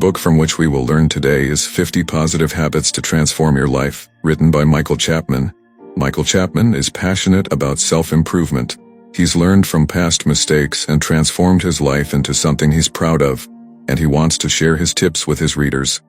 book from which we will learn today is 50 Positive Habits to Transform Your Life, written by Michael Chapman. Michael Chapman is passionate about self-improvement. He's learned from past mistakes and transformed his life into something he's proud of, and he wants to share his tips with his readers.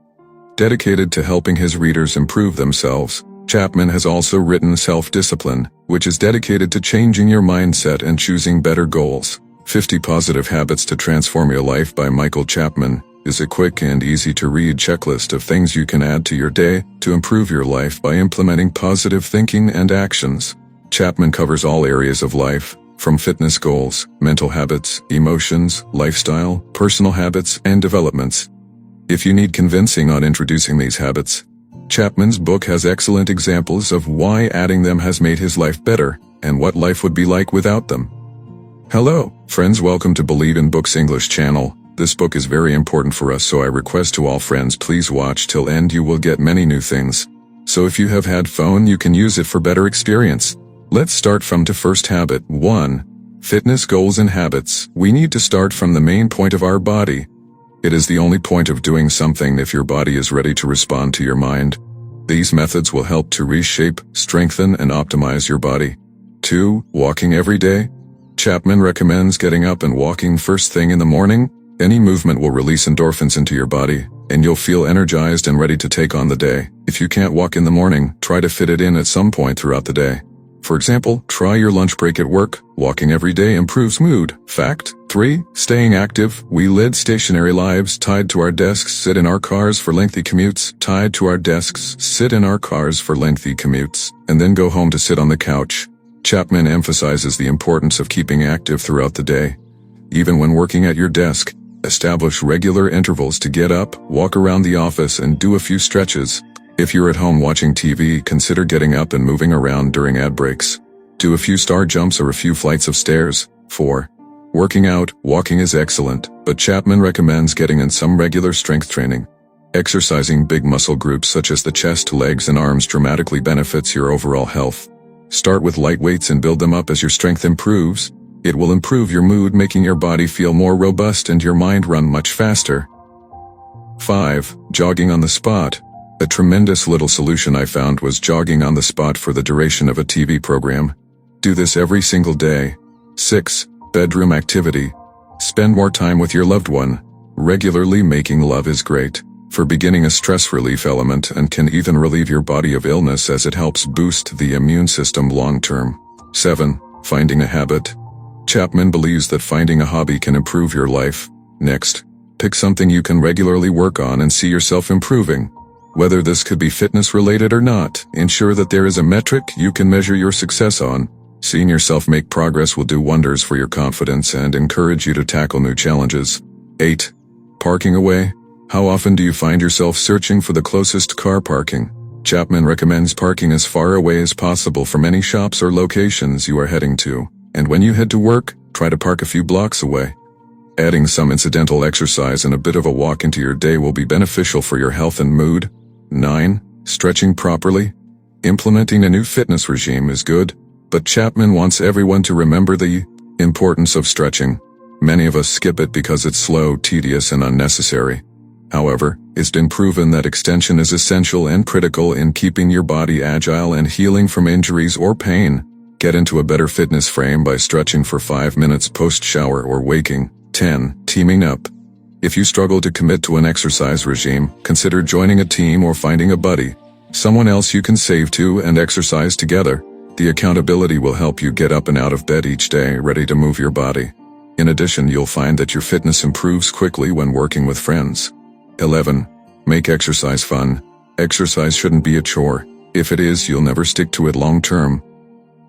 Dedicated to helping his readers improve themselves, Chapman has also written Self-Discipline, which is dedicated to changing your mindset and choosing better goals. 50 Positive Habits to Transform Your Life by Michael Chapman is a quick and easy-to-read checklist of things you can add to your day to improve your life by implementing positive thinking and actions. Chapman covers all areas of life, from fitness goals, mental habits, emotions, lifestyle, personal habits, and developments. If you need convincing on introducing these habits, Chapman's book has excellent examples of why adding them has made his life better and what life would be like without them. Hello, friends, welcome to Believe in Books English channel. This book is very important for us, so I request to all friends please watch till end. You will get many new things. So if you have had phone, you can use it for better experience. Let's start from the first habit. 1. Fitness goals and habits. We need to start from the main point of our body. It is the only point of doing something if your body is ready to respond to your mind. These methods will help to reshape, strengthen, and optimize your body. 2. Walking every day. Chapman recommends getting up and walking first thing in the morning. Any movement will release endorphins into your body, and you'll feel energized and ready to take on the day. If you can't walk in the morning, try to fit it in at some point throughout the day. For example, try your lunch break at work. Walking every day improves mood. Fact. 3. Staying active. We lead stationary lives tied to our desks, sit in our cars for lengthy commutes, tied to our desks, sit in our cars for lengthy commutes, and then go home to sit on the couch. Chapman emphasizes the importance of keeping active throughout the day. Even when working at your desk, establish regular intervals to get up, walk around the office, and do a few stretches. If you're at home watching TV, consider getting up and moving around during ad breaks. Do a few star jumps or a few flights of stairs. 4. Working out. Walking is excellent, but Chapman recommends getting in some regular strength training. Exercising big muscle groups such as the chest, legs, and arms dramatically benefits your overall health. Start with light weights and build them up as your strength improves. It will improve your mood, making your body feel more robust and your mind run much faster. 5. Jogging on the spot. A tremendous little solution I found was jogging on the spot for the duration of a TV program. Do this every single day. 6. Bedroom activity. Spend more time with your loved one. Regularly making love is great for beginning a stress relief element and can even relieve your body of illness as it helps boost the immune system long term. 7. Finding a habit. Chapman believes that finding a hobby can improve your life. Next, pick something you can regularly work on and see yourself improving. Whether this could be fitness related or not, ensure that there is a metric you can measure your success on. Seeing yourself make progress will do wonders for your confidence and encourage you to tackle new challenges. 8. Parking away. How often do you find yourself searching for the closest car parking? Chapman recommends parking as far away as possible from any shops or locations you are heading to. And when you head to work, try to park a few blocks away. Adding some incidental exercise and a bit of a walk into your day will be beneficial for your health and mood. 9. Stretching properly. Implementing a new fitness regime is good, but Chapman wants everyone to remember the importance of stretching. Many of us skip it because it's slow, tedious, and unnecessary. However, it's been proven that extension is essential and critical in keeping your body agile and healing from injuries or pain. Get into a better fitness frame by stretching for 5 minutes post-shower or waking. 10. Teaming up. If you struggle to commit to an exercise regime, consider joining a team or finding a buddy, someone else you can save to and exercise together. The accountability will help you get up and out of bed each day, ready to move your body. In addition, you'll find that your fitness improves quickly when working with friends. 11. Make exercise fun. Exercise shouldn't be a chore. If it is, you'll never stick to it long term.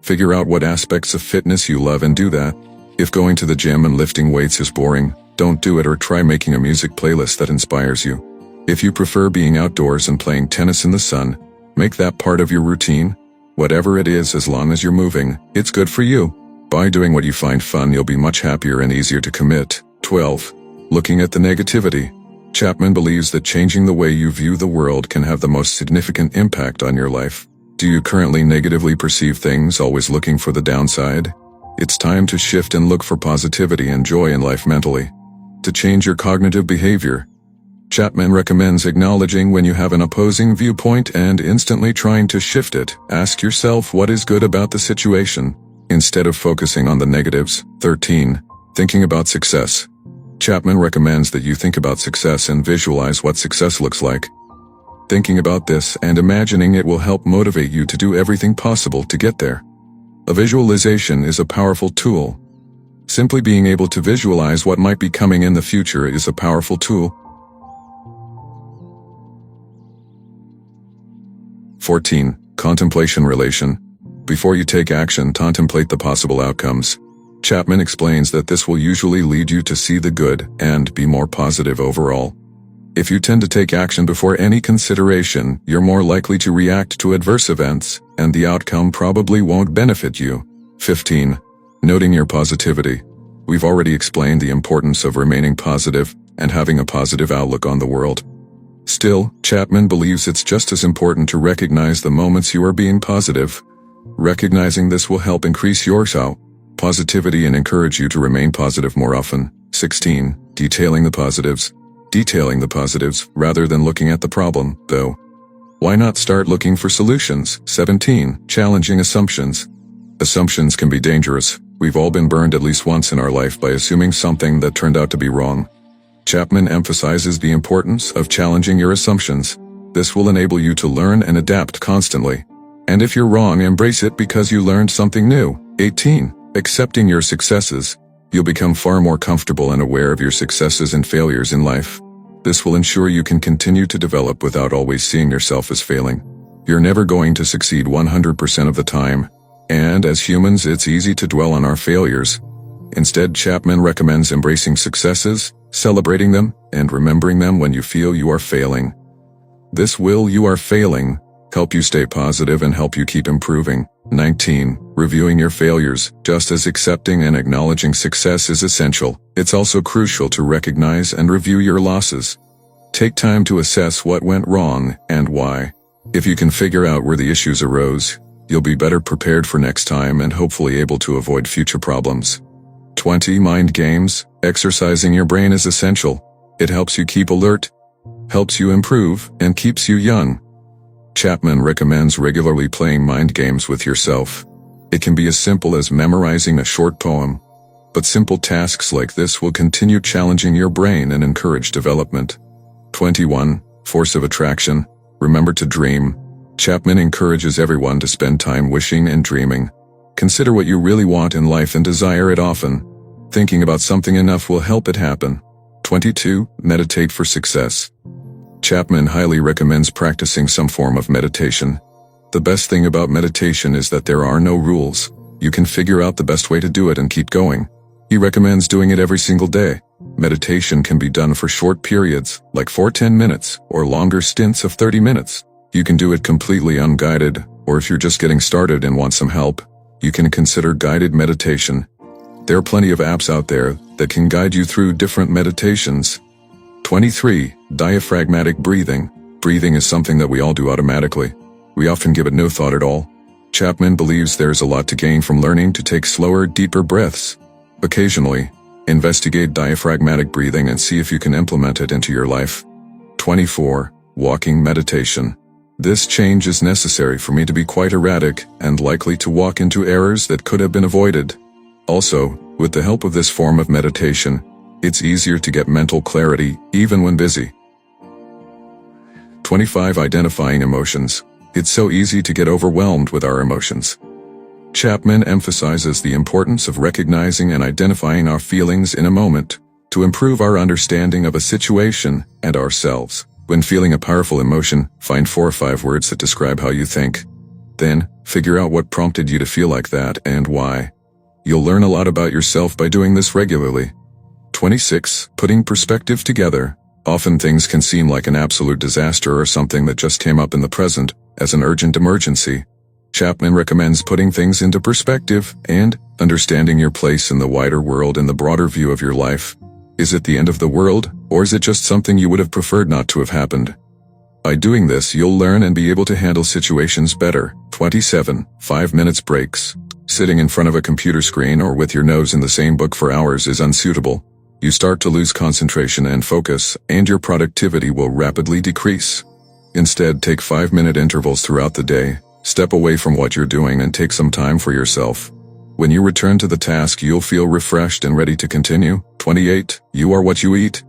Figure out what aspects of fitness you love and do that. If going to the gym and lifting weights is boring, don't do it, or try making a music playlist that inspires you. If you prefer being outdoors and playing tennis in the sun, make that part of your routine. Whatever it is, as long as you're moving, it's good for you. By doing what you find fun, you'll be much happier and easier to commit. 12. Looking at the negativity. Chapman believes that changing the way you view the world can have the most significant impact on your life. Do you currently negatively perceive things, always looking for the downside? It's time to shift and look for positivity and joy in life mentally. To change your cognitive behavior, Chapman recommends acknowledging when you have an opposing viewpoint and instantly trying to shift it. Ask yourself what is good about the situation, instead of focusing on the negatives. 13. Thinking about success. Chapman recommends that you think about success and visualize what success looks like. Thinking about this and imagining it will help motivate you to do everything possible to get there. A visualization is a powerful tool. Simply being able to visualize what might be coming in the future is a powerful tool. 14. Contemplation relation. Before you take action, contemplate the possible outcomes. Chapman explains that this will usually lead you to see the good and be more positive overall. If you tend to take action before any consideration, you're more likely to react to adverse events, and the outcome probably won't benefit you. 15. Noting your positivity. We've already explained the importance of remaining positive and having a positive outlook on the world. Still, Chapman believes it's just as important to recognize the moments you are being positive. Recognizing this will help increase your positivity and encourage you to remain positive more often. 16. Detailing the positives. Detailing the positives rather than looking at the problem, though. Why not start looking for solutions? 17. Challenging assumptions. Assumptions can be dangerous. We've all been burned at least once in our life by assuming something that turned out to be wrong. Chapman emphasizes the importance of challenging your assumptions. This will enable you to learn and adapt constantly. And if you're wrong, embrace it because you learned something new. 18. Accepting your successes. You'll become far more comfortable and aware of your successes and failures in life. This will ensure you can continue to develop without always seeing yourself as failing. You're never going to succeed 100% of the time, and as humans, it's easy to dwell on our failures. Instead, Chapman recommends embracing successes, celebrating them, and remembering them when you feel you are failing. This you are failing, help you stay positive and help you keep improving. 19. Reviewing your failures. Just as accepting and acknowledging success is essential, it's also crucial to recognize and review your losses. Take time to assess what went wrong and why. If you can figure out where the issues arose, you'll be better prepared for next time and hopefully able to avoid future problems. 20. Mind games. Exercising your brain is essential. It helps you keep alert, helps you improve, and keeps you young. Chapman recommends regularly playing mind games with yourself. It can be as simple as memorizing a short poem, but simple tasks like this will continue challenging your brain and encourage development. 21. Force of attraction. Remember to dream. Chapman encourages everyone to spend time wishing and dreaming. Consider what you really want in life and desire it often. Thinking about something enough will help it happen. 22. Meditate for success. Chapman highly recommends practicing some form of meditation. The best thing about meditation is that there are no rules. You can figure out the best way to do it and keep going. He recommends doing it every single day. Meditation can be done for short periods, like 10 minutes, or longer stints of 30 minutes. You can do it completely unguided, or if you're just getting started and want some help, you can consider guided meditation. There are plenty of apps out there that can guide you through different meditations. 23. Diaphragmatic breathing. Breathing is something that we all do automatically. We often give it no thought at all. Chapman believes there's a lot to gain from learning to take slower, deeper breaths. Occasionally, investigate diaphragmatic breathing and see if you can implement it into your life. 24. Walking meditation. This change is necessary for me to be quite erratic and likely to walk into errors that could have been avoided. Also, with the help of this form of meditation, it's easier to get mental clarity even when busy. 25. Identifying emotions. It's so easy to get overwhelmed with our emotions. Chapman emphasizes the importance of recognizing and identifying our feelings in a moment to improve our understanding of a situation and ourselves. When feeling a powerful emotion, find 4 or 5 words that describe how you think. Then, figure out what prompted you to feel like that and why. You'll learn a lot about yourself by doing this regularly. 26. Putting perspective together. Often things can seem like an absolute disaster or something that just came up in the present as an urgent emergency. Chapman recommends putting things into perspective and understanding your place in the wider world and the broader view of your life. Is it the end of the world, or is it just something you would have preferred not to have happened? By doing this, you'll learn and be able to handle situations better. 27. 5 minutes breaks. Sitting in front of a computer screen or with your nose in the same book for hours is unsuitable. You start to lose concentration and focus, and your productivity will rapidly decrease. Instead, take 5-minute intervals throughout the day. Step away from what you're doing and take some time for yourself. When you return to the task, you'll feel refreshed and ready to continue. 28. You are what you eat.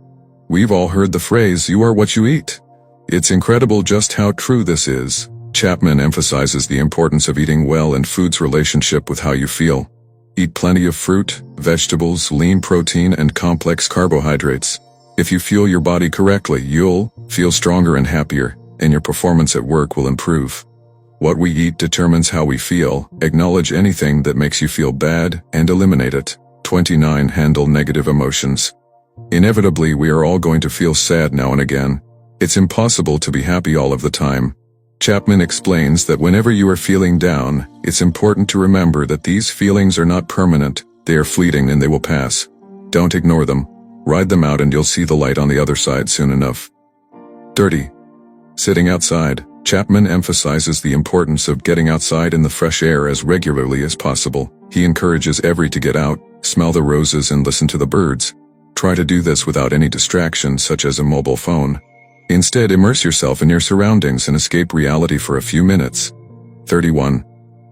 We've all heard the phrase, "You are what you eat." It's incredible just how true this is. Chapman emphasizes the importance of eating well and food's relationship with how you feel. Eat plenty of fruit, vegetables, lean protein, and complex carbohydrates. If you fuel your body correctly, you'll feel stronger and happier, and your performance at work will improve. What we eat determines how we feel. Acknowledge anything that makes you feel bad and eliminate it. 29. Handle negative emotions. Inevitably, we are all going to feel sad now and again. It's impossible to be happy all of the time. Chapman explains that whenever you are feeling down, it's important to remember that these feelings are not permanent, they are fleeting and they will pass. Don't ignore them. Ride them out and you'll see the light on the other side soon enough. 30. Sitting outside. Chapman emphasizes the importance of getting outside in the fresh air as regularly as possible. He encourages everyone to get out, smell the roses and listen to the birds. Try to do this without any distractions such as a mobile phone. Instead, immerse yourself in your surroundings and escape reality for a few minutes. 31.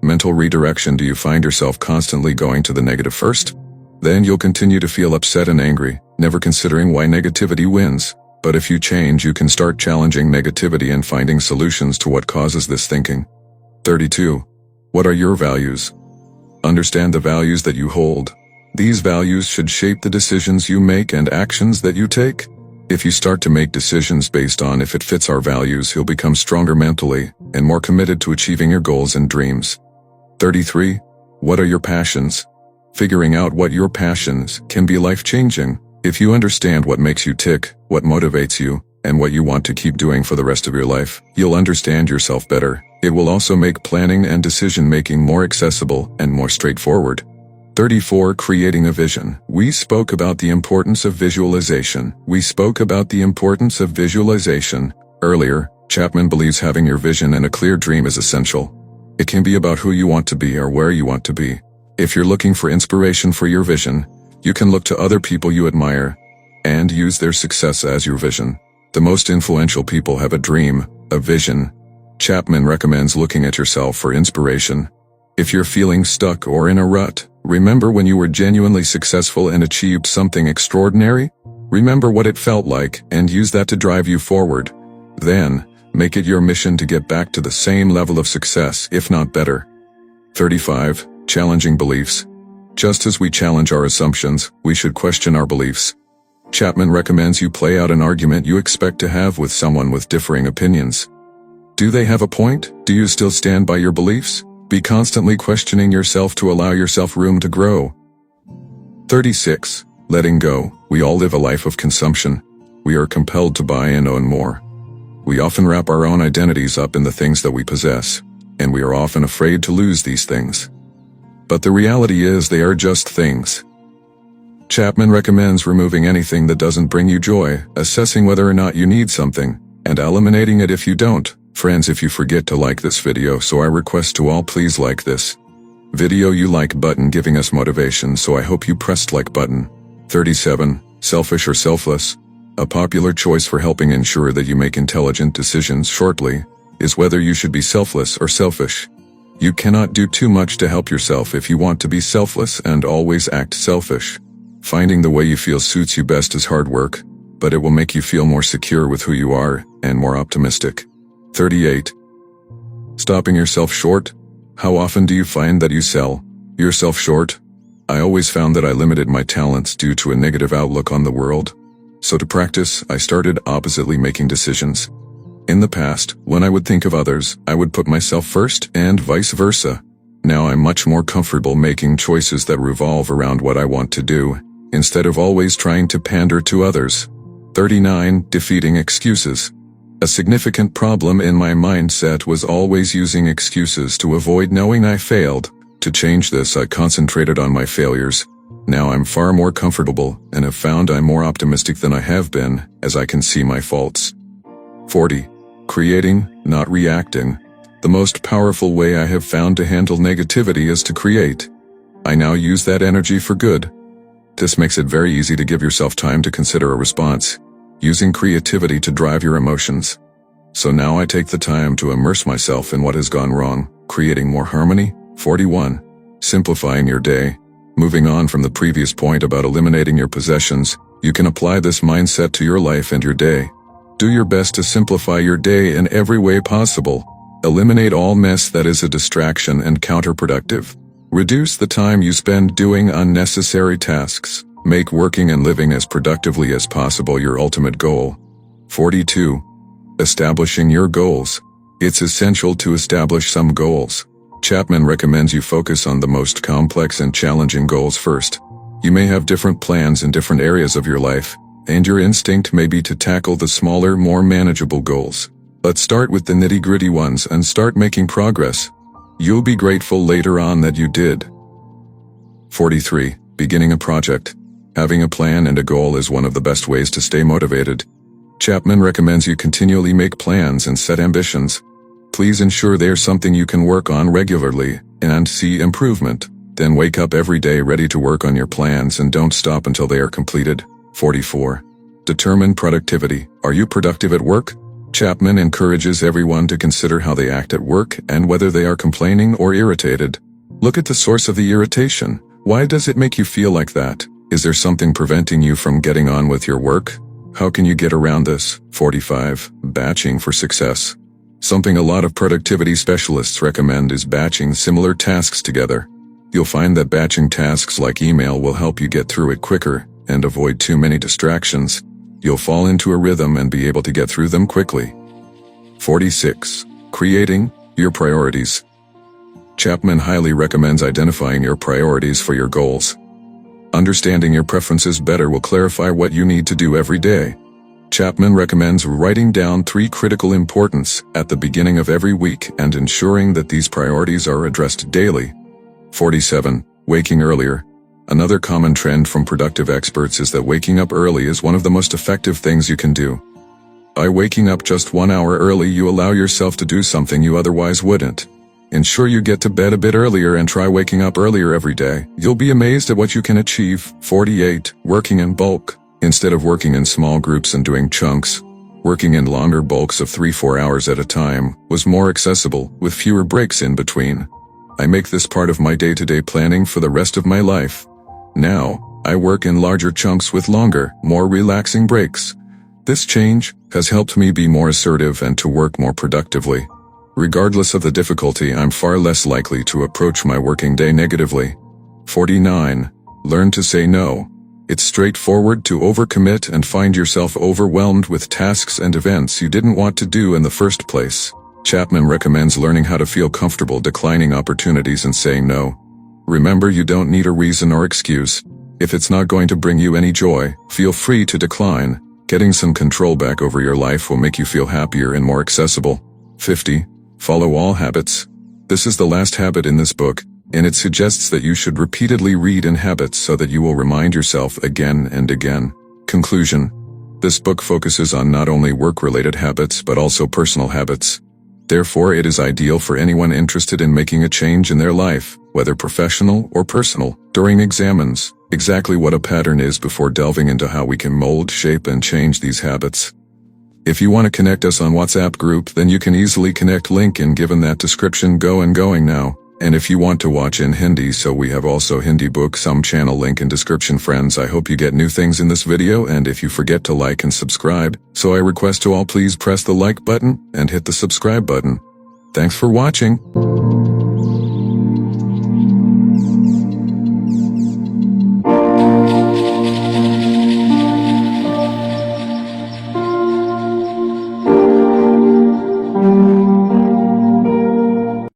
Mental redirection. Do you find yourself constantly going to the negative first? Then you'll continue to feel upset and angry, never considering why negativity wins. But if you change, you can start challenging negativity and finding solutions to what causes this thinking. 32. What are your values? Understand the values that you hold. These values should shape the decisions you make and actions that you take. If you start to make decisions based on if it fits our values, you'll become stronger mentally and more committed to achieving your goals and dreams. 33. What are your passions? Figuring out what your passions can be life-changing. If you understand what makes you tick, what motivates you, and what you want to keep doing for the rest of your life, you'll understand yourself better. It will also make planning and decision-making more accessible and more straightforward. 34. Creating a vision. We spoke about the importance of visualization. Earlier. Chapman believes having your vision and a clear dream is essential. It can be about who you want to be or where you want to be. If you're looking for inspiration for your vision, you can look to other people you admire and use their success as your vision. The most influential people have a dream, a vision. Chapman recommends looking at yourself for inspiration. If you're feeling stuck or in a rut, remember when you were genuinely successful and achieved something extraordinary? Remember what it felt like and use that to drive you forward. Then, make it your mission to get back to the same level of success, if not better. 35. Challenging beliefs. Just as we challenge our assumptions, we should question our beliefs. Chapman recommends you play out an argument you expect to have with someone with differing opinions. Do they have a point? Do you still stand by your beliefs? Be constantly questioning yourself to allow yourself room to grow. 36. Letting go. We all live a life of consumption. We are compelled to buy and own more. We often wrap our own identities up in the things that we possess, and we are often afraid to lose these things. But the reality is they are just things. Chapman recommends removing anything that doesn't bring you joy, assessing whether or not you need something, and eliminating it if you don't. Friends, if you forget to like this video, so I request to all please like this video you like button, giving us motivation, so I hope you pressed like button. 37. Selfish or selfless. A popular choice for helping ensure that you make intelligent decisions shortly is whether you should be selfless or selfish. You cannot do too much to help yourself if you want to be selfless and always act selfish. Finding the way you feel suits you best is hard work, but it will make you feel more secure with who you are and more optimistic. 38. Stopping yourself short. How often do you find that you sell yourself short? I always found that I limited my talents due to a negative outlook on the world. So to practice, I started oppositely making decisions. In the past, when I would think of others, I would put myself first and vice versa. Now I'm much more comfortable making choices that revolve around what I want to do, instead of always trying to pander to others. 39. Defeating excuses. A significant problem in my mindset was always using excuses to avoid knowing I failed. To change this, I concentrated on my failures. Now I'm far more comfortable and have found I'm more optimistic than I have been, as I can see my faults. 40. Creating, not reacting. The most powerful way I have found to handle negativity is to create. I now use that energy for good. This makes it very easy to give yourself time to consider a response, using creativity to drive your emotions. So now I take the time to immerse myself in what has gone wrong, creating more harmony. 41. Simplifying your day. Moving on from the previous point about eliminating your possessions, you can apply this mindset to your life and your day. Do your best to simplify your day in every way possible. Eliminate all mess that is a distraction and counterproductive. Reduce the time you spend doing unnecessary tasks. Make working and living as productively as possible your ultimate goal. 42. Establishing your goals. It's essential to establish some goals. Chapman recommends you focus on the most complex and challenging goals first. You may have different plans in different areas of your life, and your instinct may be to tackle the smaller, more manageable goals. Let's start with the nitty-gritty ones and start making progress. You'll be grateful later on that you did. 43. Beginning a project. Having a plan and a goal is one of the best ways to stay motivated. Chapman recommends you continually make plans and set ambitions. Please ensure they are something you can work on regularly and see improvement. Then wake up every day ready to work on your plans and don't stop until they are completed. 44. Determine productivity. Are you productive at work? Chapman encourages everyone to consider how they act at work and whether they are complaining or irritated. Look at the source of the irritation. Why does it make you feel like that? Is there something preventing you from getting on with your work? How can you get around this? 45. Batching for success. Something a lot of productivity specialists recommend is batching similar tasks together. You'll find that batching tasks like email will help you get through it quicker and avoid too many distractions. You'll fall into a rhythm and be able to get through them quickly. 46. Creating your priorities. Chapman highly recommends identifying your priorities for your goals. Understanding your preferences better will clarify what you need to do every day. Chapman recommends writing down 3 critical importance at the beginning of every week and ensuring that these priorities are addressed daily. 47. Waking earlier. Another common trend from productive experts is that waking up early is one of the most effective things you can do. By waking up just 1 hour early, you allow yourself to do something you otherwise wouldn't. Ensure you get to bed a bit earlier and try waking up earlier every day. You'll be amazed at what you can achieve. 48. Working in bulk. Instead of working in small groups and doing chunks, working in longer bulks of 3-4 hours at a time was more accessible, with fewer breaks in between. I make this part of my day-to-day planning for the rest of my life. Now, I work in larger chunks with longer, more relaxing breaks. This change has helped me be more assertive and to work more productively. Regardless of the difficulty, I'm far less likely to approach my working day negatively. 49. Learn to say no. It's straightforward to overcommit and find yourself overwhelmed with tasks and events you didn't want to do in the first place. Chapman recommends learning how to feel comfortable declining opportunities and saying no. Remember, you don't need a reason or excuse. If it's not going to bring you any joy, feel free to decline. Getting some control back over your life will make you feel happier and more accessible. 50. Follow all habits. This is the last habit in this book, and it suggests that you should repeatedly read in habits so that you will remind yourself again and again. Conclusion. This book focuses on not only work-related habits but also personal habits. Therefore, it is ideal for anyone interested in making a change in their life, whether professional or personal. During examines, exactly what a pattern is before delving into how we can mold, shape, and change these habits. If you want to connect us on WhatsApp group, then you can easily connect link in given that description. Going now. And if you want to watch in Hindi, so we have also Hindi book, some channel link in description. Friends, I hope you get new things in this video, and if you forget to like and subscribe, so I request to all please press the like button and hit the subscribe button. Thanks for watching.